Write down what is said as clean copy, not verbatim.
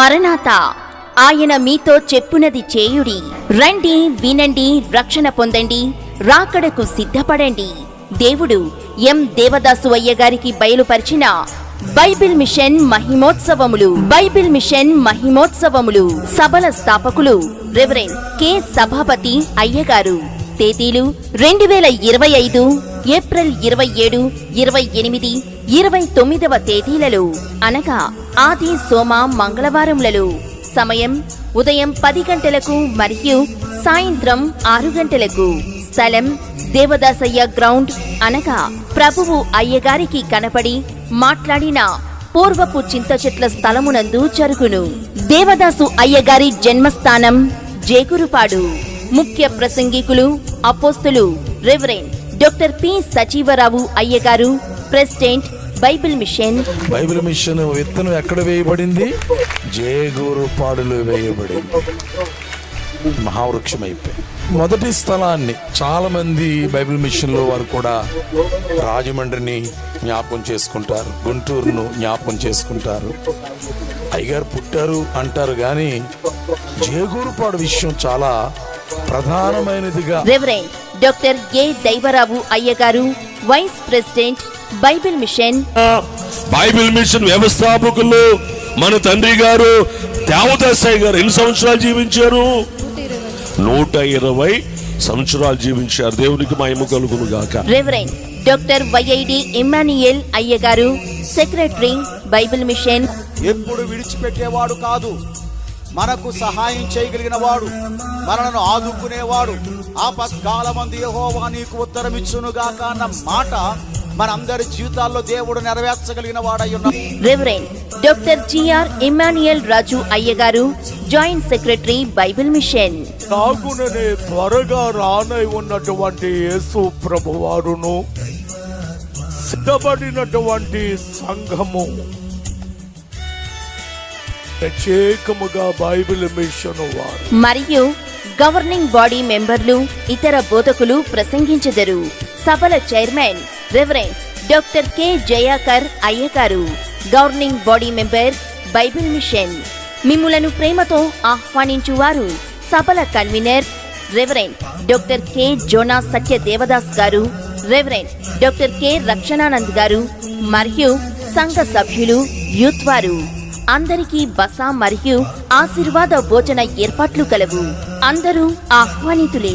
మరణాత ఆయన మీతో చెప్పునది చేయుడి. రండి, వినండి, రక్షణ పొందండి, రాకడకు సిద్ధపడండి. దేవుడు ఎం దేవదాసు అయ్య గారికి బయలుపరిచిన బైబిల్ మిషన్ మహిమోత్సవములు. బైబిల్ మిషన్ మహిమోత్సవములు సభల స్థాపకులు రెవరెండ్ కె సభాపతి అయ్యగారు. తేదీలు 2025 ఏప్రిల్ 27, 28, 29వ తేదీలలో, అనగా ఆది, సోమ, మంగళవారములలో. సమయం ఉదయం 10 గంటలకు మరియు సాయంత్రం 6 గంటలకు. స్థలం దేవదాసయ్య గ్రౌండ్, అనగా ప్రభువు అయ్యగారికి కనపడి మాట్లాడిన పూర్వపు చింత చెట్ల స్థలమునందు జరుగును. దేవదాసు అయ్యగారి జన్మస్థానం జేగురుపాడు. ముఖ్య ప్రసంగికులు అపోస్తలు రెవరెండ్ డాక్టర్ పి సజీవరావు అయ్యగారు, president bible mission. Bible mission విత్తనం ఎక్కడ వేయబడింది? జేగురుపాడులో వేయబడింది. మహావృక్షం అయిపోయి మొదటి స్థలాన్ని చాలా మంది బైబిల్ మిషన్ లో వారు కూడా రాజమండ్రిని జ్ఞాపకం చేసుకుంటారు, గుంటూరును జ్ఞాపకం చేసుకుంటారు. అయ్యగారు పుట్టారు అంటారు, కానీ జేగూరుపాడు విషయం చాలా ప్రధానమైనదిగా. రెవరెండ్ డాక్టర్ ఏ దైవరావు అయ్యగారు, vice president bible mission. Bible mission వ్యవస్థాపకులు మన తండ్రి గారు దేవదాసయ్య గారు ఎన్ని సంవత్సరాలు జీవించారు? 120 సంవత్సరాలు జీవించారు. దేవునికి మహిమ కలుగును గాక. రెవరెండ్ డాక్టర్ వైఐడి ఇమ్మాన్యుయల్ అయ్యగారు, సెక్రటరీ బైబిల్ మిషన్. ఎప్పుడు విడిచిపెట్టేవాడు కాదు, మనకు సహాయం చేయగలిగిన వాడు, మనలను ఆదుకునేవాడు. ఆపత్కాలమందు యెహోవా నీకు ఉత్తరం ఇచ్చునుగాక అన్న మాట మనందరి జీవితాల్లో దేవుడు నెరవేర్చగలిగిన వాడై ఉన్నాడు. రెవరెండ్ డాక్టర్ జిఆర్ ఇమ్మాన్యుయల్ రాజు అయ్యగారు, జాయింట్ సెక్రటరీ బైబిల్ మిషన్. నాగుననే త్వరగా రానై ఉన్నటువంటి యేసు ప్రభువారును సిద్ధపడినటువంటి సంఘము ప్రత్యేకముగా బైబిల్ మిషన్ వారు మరియు గవర్నింగ్ బాడీ మెంబర్లు, ఇతర బోధకులు ప్రసంగించెదరు. సభల chairman reverend doctor K Jayakar అయ్యగారు, governing body member Bible mission. మిమ్ములను ప్రేమతో ఆహ్వానించువారు సభల convener reverend doctor K Jona Satya Devadas గారు, రెవరెండ్ డాక్టర్ కె రక్షణానంద్ గారు మరియు సంఘ సభ్యులు, యూత్ వారు. అందరికీ బస మరియు ఆశీర్వాద భోజన ఏర్పాట్లు కలవు. అందరూ ఆహ్వానితులే.